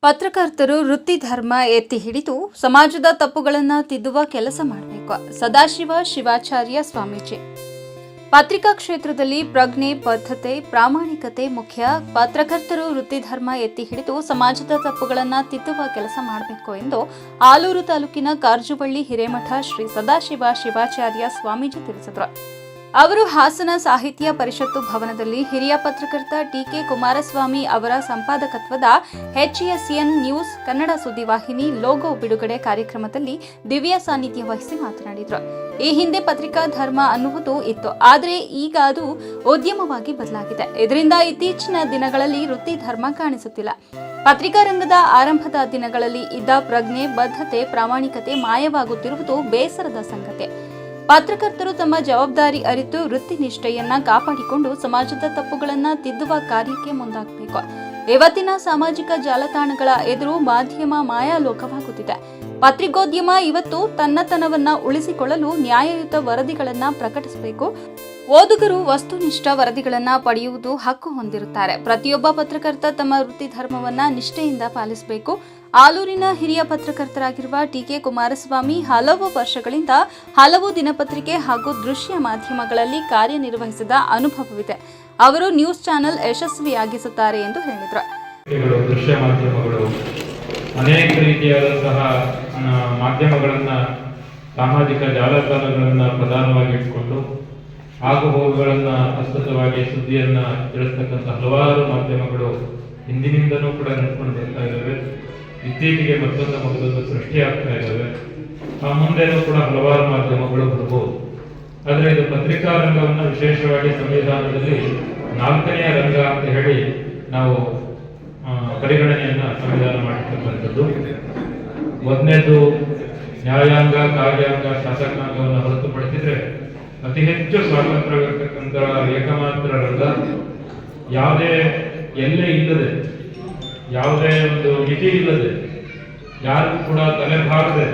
ಪತ್ರಕರ್ತರು ವೃತ್ತಿ ಧರ್ಮ ಎತ್ತಿ ಹಿಡಿದು ಸಮಾಜದ ತಪ್ಪುಗಳನ್ನು ತಿದ್ದುವ ಕೆಲಸ ಮಾಡಬೇಕು. ಸದಾಶಿವ ಶಿವಾಚಾರ್ಯ ಸ್ವಾಮೀಜಿ. ಪತ್ರಿಕಾ ಕ್ಷೇತ್ರದಲ್ಲಿ ಪ್ರಜ್ಞೆ, ಬದ್ಧತೆ, ಪ್ರಾಮಾಣಿಕತೆ ಮುಖ್ಯ. ಪತ್ರಕರ್ತರು ವೃತ್ತಿ ಧರ್ಮ ಎತ್ತಿ ಹಿಡಿದು ಸಮಾಜದ ತಪ್ಪುಗಳನ್ನು ತಿದ್ದುವ ಕೆಲಸ ಮಾಡಬೇಕು ಎಂದು ಆಲೂರು ತಾಲೂಕಿನ ಕಾರಜುವಳ್ಳಿ ಹಿರೇಮಠ ಶ್ರೀ ಸದಾಶಿವ ಶಿವಾಚಾರ್ಯ ಸ್ವಾಮೀಜಿ ತಿಳಿಸಿದರು. ಅವರು ಹಾಸನ ಸಾಹಿತ್ಯ ಪರಿಷತ್ತು ಭವನದಲ್ಲಿ ಹಿರಿಯ ಪತ್ರಕರ್ತ ಟಿ.ಕೆ. ಕುಮಾರಸ್ವಾಮಿ ಅವರ ಸಂಪಾದಕತ್ವದ HSN ನ್ಯೂಸ್ ಕನ್ನಡ ಸುದ್ದಿವಾಹಿನಿ ಲೋಗೋ ಬಿಡುಗಡೆ ಕಾರ್ಯಕ್ರಮದಲ್ಲಿ ದಿವ್ಯ ಸಾನ್ನಿಧ್ಯ ವಹಿಸಿ ಮಾತನಾಡಿದರು. ಈ ಹಿಂದೆ ಪತ್ರಿಕಾ ಧರ್ಮ ಅನ್ನುವುದು ಇತ್ತು, ಆದರೆ ಈಗ ಅದು ಉದ್ಯಮವಾಗಿ ಬದಲಾಗಿದೆ. ಇದರಿಂದ ಇತ್ತೀಚಿನ ದಿನಗಳಲ್ಲಿ ವೃತ್ತಿ ಧರ್ಮ ಕಾಣಿಸುತ್ತಿಲ್ಲ. ಪತ್ರಿಕಾ ರಂಗದ ಆರಂಭದ ದಿನಗಳಲ್ಲಿ ಇದ್ದ ಪ್ರಜ್ಞೆ, ಬದ್ಧತೆ, ಪ್ರಾಮಾಣಿಕತೆ ಮಾಯವಾಗುತ್ತಿರುವುದು ಬೇಸರದ ಸಂಗತಿ. ಪತ್ರಕರ್ತರು ತಮ್ಮ ಜವಾಬ್ದಾರಿ ಅರಿತು ವೃತ್ತಿ ನಿಷ್ಠೆಯನ್ನ ಕಾಪಾಡಿಕೊಂಡು ಸಮಾಜದ ತಪ್ಪುಗಳನ್ನು ತಿದ್ದುವ ಕಾರ್ಯಕ್ಕೆ ಮುಂದಾಗಬೇಕು. ಇವತ್ತಿನ ಸಾಮಾಜಿಕ ಜಾಲತಾಣಗಳ ಎದುರು ಮಾಧ್ಯಮ ಮಾಯಾಲೋಕವಾಗುತ್ತಿದೆ. ಪತ್ರಿಕೋದ್ಯಮ ಇವತ್ತು ತನ್ನತನವನ್ನ ಉಳಿಸಿಕೊಳ್ಳಲು ನ್ಯಾಯಯುತ ವರದಿಗಳನ್ನು ಪ್ರಕಟಿಸಬೇಕು. ಓದುಗರು ವಸ್ತುನಿಷ್ಠ ವರದಿಗಳನ್ನು ಪಡೆಯುವುದು ಹಕ್ಕು ಹೊಂದಿರುತ್ತಾರೆ. ಪ್ರತಿಯೊಬ್ಬ ಪತ್ರಕರ್ತ ತಮ್ಮ ವೃತ್ತಿ ಧರ್ಮವನ್ನ ನಿಷ್ಠೆಯಿಂದ ಪಾಲಿಸಬೇಕು. ಆಲೂರಿನ ಹಿರಿಯ ಪತ್ರಕರ್ತರಾಗಿರುವ ಟಿ.ಕೆ. ಕುಮಾರಸ್ವಾಮಿ ಹಲವು ವರ್ಷಗಳಿಂದ ಹಲವು ದಿನಪತ್ರಿಕೆ ಹಾಗೂ ದೃಶ್ಯ ಮಾಧ್ಯಮಗಳಲ್ಲಿ ಕಾರ್ಯನಿರ್ವಹಿಸಿದ ಅನುಭವವಿದೆ. ಅವರು ನ್ಯೂಸ್ ಚಾನೆಲ್ ಯಶಸ್ವಿಯಾಗಿಸುತ್ತಾರೆ ಎಂದು ಹೇಳಿದರು. ದೃಶ್ಯ ಮಾಧ್ಯಮಗಳು ಅನೇಕ ರೀತಿಯಾದಂತಹ ಮಾಧ್ಯಮಗಳನ್ನು, ಸಾಮಾಜಿಕ ಜಾಲತಾಣಗಳನ್ನು ಪ್ರಧಾನವಾಗಿ ಇಟ್ಕೊಂಡು ಆಗು ಹೋಗುಗಳನ್ನು ಪ್ರಸ್ತುತವಾಗಿ ಸುದ್ದಿಯನ್ನು ತಿಳಿಸ್ತಕ್ಕಂಥ ಹಲವಾರು ಮಾಧ್ಯಮಗಳು ಹಿಂದಿನಿಂದನೂ ಕೂಡ ನಡ್ಕೊಂಡು ಬರ್ತಾ ಇದ್ದಾವೆ. ಇತ್ತೀಚೆಗೆ ಮತ್ತೊಂದು ಸೃಷ್ಟಿಯಾಗ್ತಾ ಇದ್ದಾವೆ. ಮುಂದೆನೂ ಕೂಡ ಹಲವಾರು ಮಾಧ್ಯಮಗಳು ಬರ್ಬೋದು. ಆದರೆ ಇದು ಪತ್ರಿಕಾ ರಂಗವನ್ನು ವಿಶೇಷವಾಗಿ ಸಂವಿಧಾನದಲ್ಲಿ 4ನೇ ರಂಗ ಅಂತ ಹೇಳಿ ನಾವು ಪರಿಗಣನೆಯನ್ನ ಸಂವಿಧಾನ ಮಾಡಿರ್ತಕ್ಕಂಥದ್ದು. ಮೊದಲನೇದು ನ್ಯಾಯಾಂಗ, ಕಾರ್ಯಾಂಗ, ಶಾಸಕಾಂಗವನ್ನು ಹೊರತುಪಡಿಸಿದ್ರೆ ಅತಿ ಹೆಚ್ಚು ಸ್ವಾತಂತ್ರ್ಯವಿರ್ತಕ್ಕಂಥ ಏಕಮಾತ್ರ ರಂಗ. ಯಾವುದೇ ಎಲ್ಲೇ ಇಲ್ಲದೆ, ಯಾವುದೇ ಒಂದು ಮಿತಿ ಇಲ್ಲದೆ, ಯಾರಿಗೂ ಕೂಡ ತಲೆಬಾರದೆ,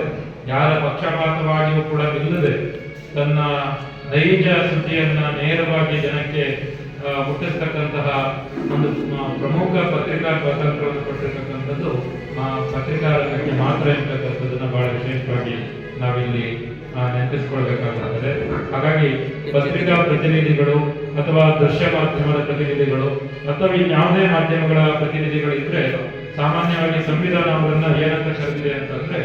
ಯಾರ ಪಕ್ಷಪಾತವಾಗಿಯೂ ಕೂಡ ಇಲ್ಲದೆ ತನ್ನ ನೈಜ ಸುದ್ದಿಯನ್ನ ನೇರವಾಗಿ ಜನಕ್ಕೆ ಮುಟ್ಟಿಸ್ತಕ್ಕಂತಹ ಒಂದು ಪ್ರಮುಖ ಪತ್ರಿಕಾ ಸ್ವಾತಂತ್ರ್ಯವನ್ನು ಕೊಟ್ಟಿರ್ತಕ್ಕಂಥದ್ದು ಪತ್ರಿಕಾ ರಂಗಕ್ಕೆ ಮಾತ್ರ ಇರ್ತಕ್ಕಂಥದ್ದನ್ನು ಬಹಳ ವಿಶೇಷವಾಗಿ ನಾವಿಲ್ಲಿ ನೆನಪಿಸಿಕೊಳ್ಬೇಕಾಗುತ್ತದೆ. ಹಾಗಾಗಿ ಪತ್ರಿಕಾ ಪ್ರತಿನಿಧಿಗಳು ಅಥವಾ ದೃಶ್ಯ ಮಾಧ್ಯಮದ ಪ್ರತಿನಿಧಿಗಳು ಅಥವಾ ಇನ್ಯಾವುದೇ ಮಾಧ್ಯಮಗಳ ಪ್ರತಿನಿಧಿಗಳು ಇದ್ರೆ ಸಾಮಾನ್ಯವಾಗಿ ಸಂವಿಧಾನ ಅವರನ್ನ ಏನಂತ ಕರೆದಿದೆ ಅಂತಂದ್ರೆ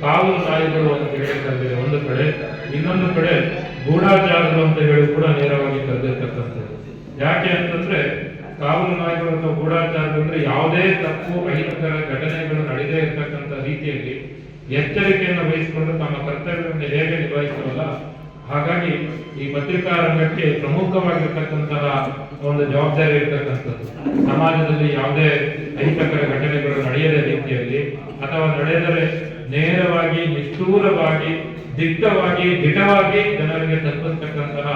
ಕಾವಲು ನಾಯಿಗಳು ಅಂತ ಹೇಳಿ ಕರೆದಿದೆ ಒಂದು ಕಡೆ, ಇನ್ನೊಂದು ಕಡೆ ಗೂಢಾಚಾರಗಳು ಅಂತ ಹೇಳಿ ಕೂಡ ನೇರವಾಗಿ ಕರೆದಿರ್ತಕ್ಕಂಥದ್ದು. ಯಾಕೆ ಅಂತಂದ್ರೆ ಕಾವಲು ನಾಯಿಗಳು ಅಥವಾ ಗೂಢಾಚಾರಗಳು ಅಂದ್ರೆ ಯಾವುದೇ ತಪ್ಪು ಅಹಿತಕರ ಘಟನೆಗಳು ನಡೆದೇ ಇರತಕ್ಕಂಥ ರೀತಿಯಲ್ಲಿ ಎಚ್ಚರಿಕೆಯನ್ನು ವಹಿಸಿಕೊಂಡು ತಮ್ಮ ಕರ್ತವ್ಯವನ್ನು ಹೇಗೆ ನಿಭಾಯಿಸಲ್ಲ, ಹಾಗಾಗಿ ಈ ಪತ್ರಿಕಾ ರಂಗಕ್ಕೆ ಪ್ರಮುಖವಾಗಿರ್ತಕ್ಕಂತಹ ಒಂದು ಜವಾಬ್ದಾರಿ ಇರ್ತಕ್ಕಂಥದ್ದು. ಸಮಾಜದಲ್ಲಿ ಯಾವುದೇ ಅಹಿತಕರ ಘಟನೆಗಳು ನಡೆಯದ ರೀತಿಯಲ್ಲಿ ಅಥವಾ ನಡೆದರೆ ನೇರವಾಗಿ, ನಿಷ್ಠೂರವಾಗಿ, ದಿಟವಾಗಿ ಜನರಿಗೆ ತಲುಪಿಸ್ತಕ್ಕಂತಹ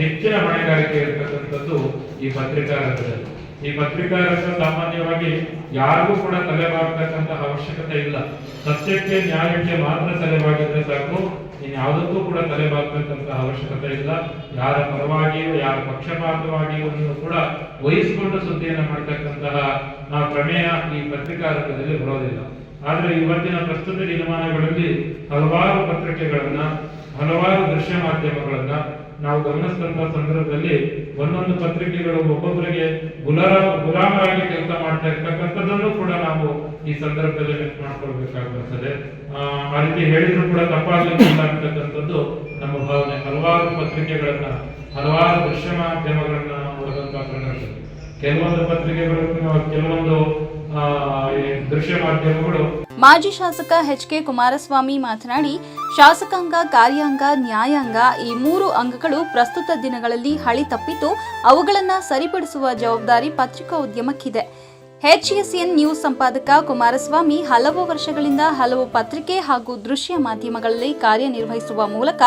ಹೆಚ್ಚಿನ ಹೊಣೆಗಾರಿಕೆ ಇರತಕ್ಕಂಥದ್ದು ಈ ಪತ್ರಿಕಾ ರಂಗದಲ್ಲಿ. ಈ ಪತ್ರಿಕಾ ರಂಗ ಸಾಮಾನ್ಯವಾಗಿ ಯಾರಿಗೂ ಕೂಡ ತಲೆಬಾಗತಕ್ಕಂತಹ ಅವಶ್ಯಕತೆ ಇಲ್ಲ. ಸತ್ಯಕ್ಕೆ, ನ್ಯಾಯಕ್ಕೆ ಮಾತ್ರ ತಲೆಬಾಗಿದ್ರೆ ಸಾಕು. ಇನ್ಯಾವುದಕ್ಕೂ ಕೂಡ ತಲೆಬಾಗತಕ್ಕಂತಹ ಅವಶ್ಯಕತೆ ಇಲ್ಲ. ಯಾರ ಪರವಾಗಿಯೂ, ಯಾರ ಪಕ್ಷಪಾತವಾಗಿಯೂ ಕೂಡ ವಹಿಸಿಕೊಂಡು ಸುದ್ದಿಯನ್ನು ಮಾಡತಕ್ಕಂತಹ ಪ್ರಮೇಯ ಈ ಪತ್ರಿಕಾ ರಂಗದಲ್ಲಿ ಬರೋದಿಲ್ಲ. ಆದ್ರೆ ಇವತ್ತಿನ ಪ್ರಸ್ತುತ ದಿನಮಾನಗಳಲ್ಲಿ ಹಲವಾರು ಪತ್ರಿಕೆಗಳನ್ನ, ಹಲವಾರು ದೃಶ್ಯ ಮಾಧ್ಯಮಗಳನ್ನ ನಾವು ಗಮನಿಸಿದಂತಹ ಸಂದರ್ಭದಲ್ಲಿ ಒಂದೊಂದು ಪತ್ರಿಕೆಗಳು ಒಬ್ಬೊಬ್ಬರಿಗೆ ಗುಲಾಮರಾಗಿ ಕೆಲಸ ಮಾಡ್ತಾ ಇರ್ತಕ್ಕಂಥದ್ದನ್ನು ಕೂಡ ನಾವು ಈ ಸಂದರ್ಭದಲ್ಲಿ ನೆನಪು ಮಾಡ್ಕೊಳ್ಬೇಕಾಗುತ್ತದೆ. ಆ ರೀತಿ ಹೇಳಿದ್ರು ಕೂಡ ತಪ್ಪಾಗ್ಲಿಕ್ಕಿಲ್ಲ ಅಂತಕ್ಕಂಥದ್ದು ನಮ್ಮ ಭಾವನೆ. ಹಲವಾರು ಪತ್ರಿಕೆಗಳನ್ನ, ಹಲವಾರು ದೃಶ್ಯ ಮಾಧ್ಯಮಗಳನ್ನ ನೋಡಿದಂತಹ ಸಂದರ್ಭದಲ್ಲಿ ಕೆಲವೊಂದು ಪತ್ರಿಕೆಗಳು, ಕೆಲವೊಂದು ದೃಶ್ಯ ಮಾಧ್ಯಮಗಳು. ಮಾಜಿ ಶಾಸಕ H.K. ಕುಮಾರಸ್ವಾಮಿ ಮಾತನಾಡಿ, ಶಾಸಕಾಂಗ, ಕಾರ್ಯಾಂಗ, ನ್ಯಾಯಾಂಗ ಈ 3 ಅಂಗಗಳು ಪ್ರಸ್ತುತ ದಿನಗಳಲ್ಲಿ ಹಳಿ ತಪ್ಪಿದ್ದು ಅವುಗಳನ್ನು ಸರಿಪಡಿಸುವ ಜವಾಬ್ದಾರಿ ಪತ್ರಿಕಾ ಉದ್ಯಮಕ್ಕಿದೆ. HSN ನ್ಯೂಸ್ ಸಂಪಾದಕ ಕುಮಾರಸ್ವಾಮಿ ಹಲವು ವರ್ಷಗಳಿಂದ ಹಲವು ಪತ್ರಿಕೆ ಹಾಗೂ ದೃಶ್ಯ ಮಾಧ್ಯಮಗಳಲ್ಲಿ ಕಾರ್ಯನಿರ್ವಹಿಸುವ ಮೂಲಕ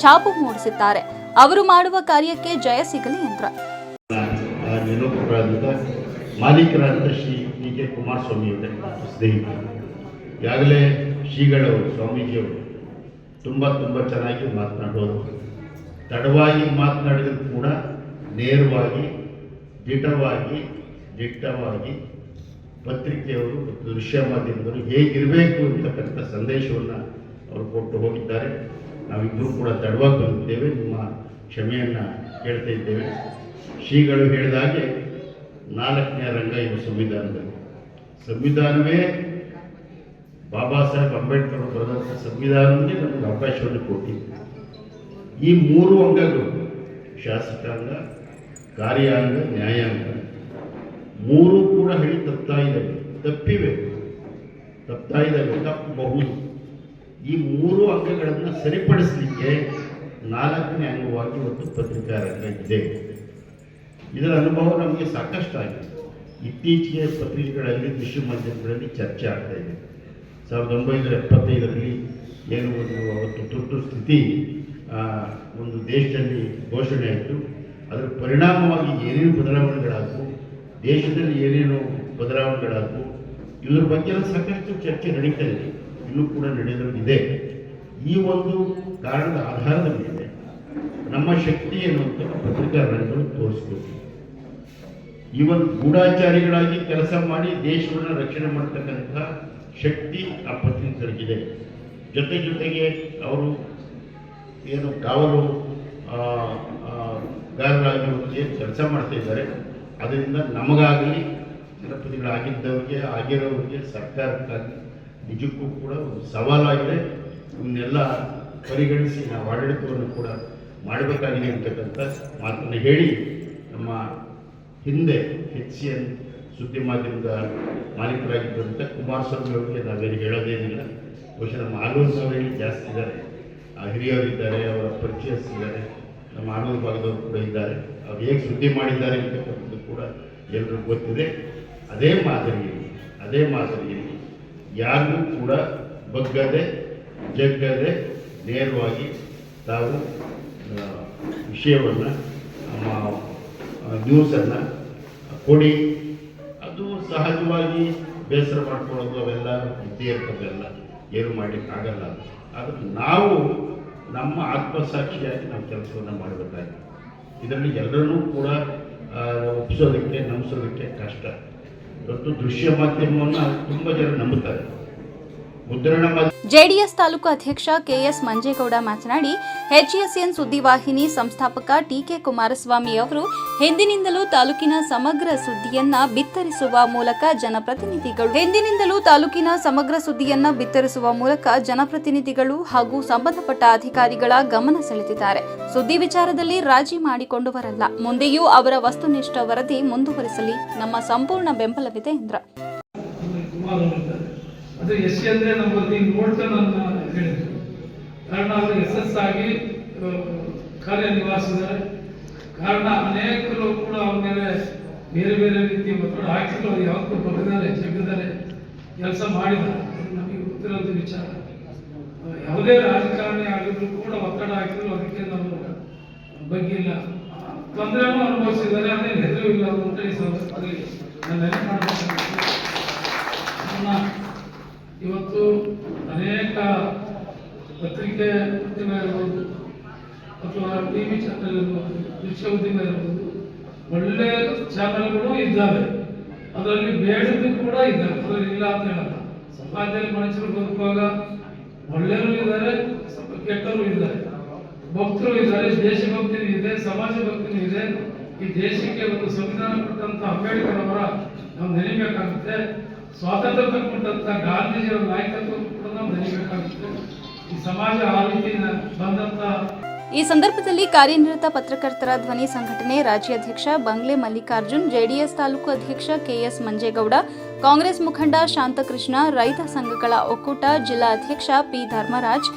ಛಾಪು ಮೂಡಿಸಿದ್ದಾರೆ. ಅವರು ಮಾಡುವ ಕಾರ್ಯಕ್ಕೆ ಜಯ ಸಿಗಲಿ ಎಂದರು. ಮಾಲೀಕರಾದ ಶ್ರೀ ಟಿ.ಕೆ. ಕುಮಾರಸ್ವಾಮಿಯವರೇ ಸ್ನೇಹಿತರು, ಈಗಾಗಲೇ ಶ್ರೀಗಳವರು, ಸ್ವಾಮೀಜಿಯವರು ತುಂಬ ಚೆನ್ನಾಗಿ ಮಾತನಾಡೋರು. ತಡವಾಗಿ ಮಾತನಾಡಿದ್ರು ಕೂಡ ನೇರವಾಗಿ, ದಿಟ್ಟವಾಗಿ ಪತ್ರಿಕೆಯವರು ಮತ್ತು ದೃಶ್ಯ ಮಾಧ್ಯಮದವರು ಹೇಗಿರಬೇಕು ಅಂತಕ್ಕಂಥ ಸಂದೇಶವನ್ನು ಅವರು ಕೊಟ್ಟು ಹೋಗಿದ್ದಾರೆ. ನಾವಿಬ್ಬರೂ ಕೂಡ ತಡವಾಗಿ ಬಂದಿದ್ದೇವೆ, ನಿಮ್ಮ ಕ್ಷಮೆಯನ್ನು ಕೇಳ್ತಾ ಇದ್ದೇವೆ. ಶ್ರೀಗಳು ಹೇಳಿದ ಹಾಗೆ 4ನೇ ರಂಗ ಇದು ಸಂವಿಧಾನವೇ ಬಾಬಾ ಸಾಹೇಬ್ ಅಂಬೇಡ್ಕರ್ ಬರೆದಂಥ ಸಂವಿಧಾನವೇ ನಮಗೆ ಅವಕಾಶವನ್ನು ಕೊಟ್ಟಿದೆ. ಈ 3 ಅಂಗಗಳು ಶಾಸಕಾಂಗ, ಕಾರ್ಯಾಂಗ, ನ್ಯಾಯಾಂಗ 3 ಕೂಡ ಹೇಳಿ ತಪ್ಪಿವೆ, ತಪ್ಪಬಹುದು. ಈ 3 ಅಂಗಗಳನ್ನು ಸರಿಪಡಿಸಲಿಕ್ಕೆ 4ನೇ ಅಂಗವಾಗಿ ಇವತ್ತು ಪತ್ರಿಕಾ ರಂಗ ಇದೆ. ಇದರ ಅನುಭವ ನಮಗೆ ಸಾಕಷ್ಟು ಆಗಿದೆ. ಇತ್ತೀಚೆಗೆ ಪತ್ರಿಕೆಗಳಲ್ಲಿ, ದೃಶ್ಯ ಮಾಧ್ಯಮಗಳಲ್ಲಿ ಚರ್ಚೆ ಆಗ್ತಾ ಇದೆ. 1975ರಲ್ಲಿ ಏನು ಅವತ್ತು ತುರ್ತು ಸ್ಥಿತಿ ಒಂದು ದೇಶದಲ್ಲಿ ಘೋಷಣೆ ಆಯಿತು. ಅದರ ಪರಿಣಾಮವಾಗಿ ಏನೇನು ಬದಲಾವಣೆಗಳಾದವು, ದೇಶದಲ್ಲಿ ಏನೇನು ಬದಲಾವಣೆಗಳಾದವು, ಇದ್ರ ಬಗ್ಗೆ ಸಾಕಷ್ಟು ಚರ್ಚೆ ನಡೀತಾ ಇದೆ, ಇನ್ನೂ ಕೂಡ ನಡೆಯೋದಿದೆ. ಈ ಒಂದು ಕಾರಣದ ಆಧಾರದ ಮೇಲೆ ನಮ್ಮ ಶಕ್ತಿ ಏನು ಅಂತ ಪತ್ರಿಕಾ ರಂಗಗಳು ತೋರಿಸ್ಕೊಡ್ತೀವಿ. ಇವನ್ ಗೂಢಾಚಾರಿಗಳಾಗಿ ಕೆಲಸ ಮಾಡಿ ದೇಶವನ್ನು ರಕ್ಷಣೆ ಮಾಡ್ತಕ್ಕಂಥ ಶಕ್ತಿ ಆ ಪತ್ರಿಕೆಗಳಿಗಿದೆ. ಜೊತೆಗೆ ಅವರು ಏನು ಕಾವಲು ಗಾರರಾಗಿ ಏನು ಕೆಲಸ ಮಾಡ್ತಾ ಇದ್ದಾರೆ, ಅದರಿಂದ ನಮಗಾಗಲಿ ಜನಪ್ರತಿನಿಧಿಗಳಾಗಿದ್ದವ್ರಿಗೆ ಆಗಿರೋರಿಗೆ ಸರ್ಕಾರಕ್ಕಾಗಿ ನಿಜಕ್ಕೂ ಕೂಡ ಒಂದು ಸವಾಲಾಗಿದೆ. ಇವನ್ನೆಲ್ಲ ಪರಿಗಣಿಸಿ ನಾವು ಆಡಳಿತವನ್ನು ಕೂಡ ಮಾಡಬೇಕಾಗಿದೆ ಅಂತಕ್ಕಂಥ ಮಾತನ್ನು ಹೇಳಿ, ನಮ್ಮ ಹಿಂದೆ HCN ಸುದ್ದಿ ಮಾಧ್ಯಮದ ಮಾಲೀಕರಾಗಿದ್ದಂಥ ಕುಮಾರಸ್ವಾಮಿ ಅವರಿಗೆ ನಾವೇನು ಹೇಳೋದೇನಿಲ್ಲ. ಬಹುಶಃ ನಮ್ಮ ಆಲೂರಿನವರಲ್ಲಿ ಜಾಸ್ತಿ ಇದ್ದಾರೆ, ಹಿರಿಯರಿದ್ದಾರೆ, ಅವರ ಪರಿಚಯಿಸಿದ್ದಾರೆ, ನಮ್ಮ ಆಲೂರು ಭಾಗದವರು ಕೂಡ ಇದ್ದಾರೆ. ಅವ್ರು ಹೇಗೆ ಸುದ್ದಿ ಮಾಡಿದ್ದಾರೆ ಅಂತಕ್ಕಂಥದ್ದು ಕೂಡ ಎಲ್ಲರಿಗೂ ಗೊತ್ತಿದೆ. ಅದೇ ಮಾದರಿಯಲ್ಲಿ ಯಾರಿಗೂ ಕೂಡ ಬಗ್ಗದೆ ಜಗ್ಗದೆ ನೇರವಾಗಿ ತಾವು ವಿಷಯವನ್ನು ನ್ಯೂಸನ್ನು ಕೊಡಿ. ಅದು ಸಹಜವಾಗಿ ಬೇಸರ ಮಾಡ್ಕೊಳ್ಳೋದು ಅವೆಲ್ಲ ಇದ್ದೇ ಇರ್ತದೆಲ್ಲ, ಏನು ಮಾಡಲಿಕ್ಕಾಗಲ್ಲ. ಆದರೆ ನಾವು ನಮ್ಮ ಆತ್ಮಸಾಕ್ಷಿಯಾಗಿ ನಾವು ಕೆಲಸವನ್ನು ಮಾಡಬೇಕಾಗಿದೆ. ಇದರಲ್ಲಿ ಎಲ್ಲರನ್ನೂ ಕೂಡ ಒಪ್ಪಿಸೋದಕ್ಕೆ, ನಂಬಿಸೋದಕ್ಕೆ ಕಷ್ಟ. ಇವತ್ತು ದೃಶ್ಯ ಮಾಧ್ಯಮವನ್ನು ತುಂಬ ಜನ ನಂಬುತ್ತಾರೆ. ಮುದ್ರಣ ಜೆಡಿಎಸ್ ತಾಲೂಕು ಅಧ್ಯಕ್ಷ ಕೆಎಸ್ ಮಂಜೇಗೌಡ ಮಾತನಾಡಿ, HSN ಸುದ್ದಿವಾಹಿನಿ ಸಂಸ್ಥಾಪಕ ಟಿಕೆ ಕುಮಾರಸ್ವಾಮಿ ಅವರು ಹಿಂದಿನಿಂದಲೂ ತಾಲೂಕಿನ ಸಮಗ್ರ ಸುದ್ದಿಯನ್ನ ಬಿತ್ತರಿಸುವ ಮೂಲಕ ಜನಪ್ರತಿನಿಧಿಗಳು ಹಾಗೂ ಸಂಬಂಧಪಟ್ಟ ಅಧಿಕಾರಿಗಳ ಗಮನ ಸೆಳೆದಿದ್ದಾರೆ. ಸುದ್ದಿ ವಿಚಾರದಲ್ಲಿ ರಾಜಿ ಮಾಡಿಕೊಂಡು ಬರಲ್ಲ. ಮುಂದೆಯೂ ಅವರ ವಸ್ತುನಿಷ್ಠ ವರದಿ ಮುಂದುವರಿಸಲಿ. ನಮ್ಮ ಸಂಪೂರ್ಣ ಬೆಂಬಲವಿದೆ ಎಂದರು. ಅದು ಎಸ್ ಅಂದ್ರೆ ನಮ್ಮಲ್ಲಿ ನೋಡ್ಕೊಂಡು ಹೇಳಿದ್ರು. ಕಾರಣ ಅವರು SS ಆಗಿ ಕಾರ್ಯನಿರ್ವಹಿಸಿದ್ದಾರೆ. ಕಾರಣ ಅನೇಕರು ಕೂಡ ಅವ್ರ ಮೇಲೆ ಬೇರೆ ಬೇರೆ ರೀತಿ ಒತ್ತಡ ಹಾಕಿದ್ರು. ಅದು ಯಾವತ್ತೂ ಬಗ್ಗದಾರೆ ಜಗ್ಗದಾರೆ ಕೆಲಸ ಮಾಡಿದ್ದಾರೆ. ನಮಗೆ ಗೊತ್ತಿರೋದು ವಿಚಾರ. ಯಾವುದೇ ರಾಜಕಾರಣಿ ಆಗಿದ್ರು ಕೂಡ ಒತ್ತಡ ಹಾಕಿದ್ರು, ಅದಕ್ಕೆ ನಾವು ಬಗ್ಗಿಲ್ಲ. ತೊಂದರೆನೂ ಅನುಭವಿಸಿದ್ದಾರೆ, ಅದೇ ಹೆದರು ಇಲ್ಲ ಅಂತ ಈ ಸಂದರ್ಭದಲ್ಲಿ ನಾನು ನೆನಪು ಮಾಡಬೇಕಾಗುತ್ತೆ. ಇವತ್ತು ಅನೇಕ ಪತ್ರಿಕೆ ಉದ್ಯಮ ಇರ್ಬೋದು ಅಥವಾ TV ಚಾನಲ್ ಇರ್ಬೋದು, ದೃಶ್ಯ ಉದ್ಯಮ ಇರ್ಬೋದು, ಒಳ್ಳೆ ಚಾನಲ್ಗಳು ಇದ್ದಾವೆ. ಅದರಲ್ಲಿ ಬೇಡದ್ದು ಕೂಡ ಇದ್ದಾವೆ, ಅದರಲ್ಲಿ ಇಲ್ಲ ಅಂತ ಹೇಳಲ್ಲ. ಸಮಾಜದಲ್ಲಿ ಮನುಷ್ಯರು ಬದುಕುವಾಗ ಒಳ್ಳೆಯವರು ಇದ್ದಾರೆ, ಸ್ವಲ್ಪ ಕೆಟ್ಟವರು ಇದ್ದಾರೆ, ಭಕ್ತರು ಇದ್ದಾರೆ, ದೇಶಭಕ್ತಿನೂ ಇದೆ, ಸಮಾಜ ಭಕ್ತಿನೂ ಇದೆ. ಈ ದೇಶಕ್ಕೆ ಒಂದು ಸಂವಿಧಾನ ಕೊಟ್ಟಂತ ಅಂಬೇಡ್ಕರ್ ಅವರ ನಾವು ನೆನಬೇಕಾಗುತ್ತೆ. ಸ್ವಾತಂತ್ರ್ಯ ಕೊಟ್ಟಂತ ಗಾಂಧೀಜಿಯವರ ನಾಯಕತ್ವ ಕೂಡ ನಾವು ನೆನಬೇಕಾಗುತ್ತೆ. ಈ ಸಮಾಜ ಆ ರೀತಿ ಬಂದಂತ. ಈ ಸಂದರ್ಭದಲ್ಲಿ ಕಾರ್ಯನಿರತ ಪತ್ರಕರ್ತರ ಧ್ವನಿ ಸಂಘಟನೆ ರಾಜ್ಯಾಧ್ಯಕ್ಷ ಬಂಗ್ಲೆ ಮಲ್ಲಿಕಾರ್ಜುನ್, ಜೆಡಿಎಸ್ ತಾಲೂಕು ಅಧ್ಯಕ್ಷ ಕೆಎಸ್ ಮಂಜೇಗೌಡ, ಕಾಂಗ್ರೆಸ್ ಮುಖಂಡ ಶಾಂತಕೃಷ್ಣ, ರೈತ ಸಂಘಗಳ ಒಕ್ಕೂಟ ಜಿಲ್ಲಾ ಅಧ್ಯಕ್ಷ ಪಿ ಧರ್ಮರಾಜ್,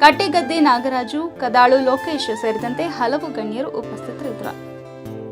ಕಟ್ಟೆಗದ್ದೆ ನಾಗರಾಜು, ಕದಾಳು ಲೋಕೇಶ್ ಸೇರಿದಂತೆ ಹಲವು ಗಣ್ಯರು ಉಪಸ್ಥಿತರಿದ್ದರು.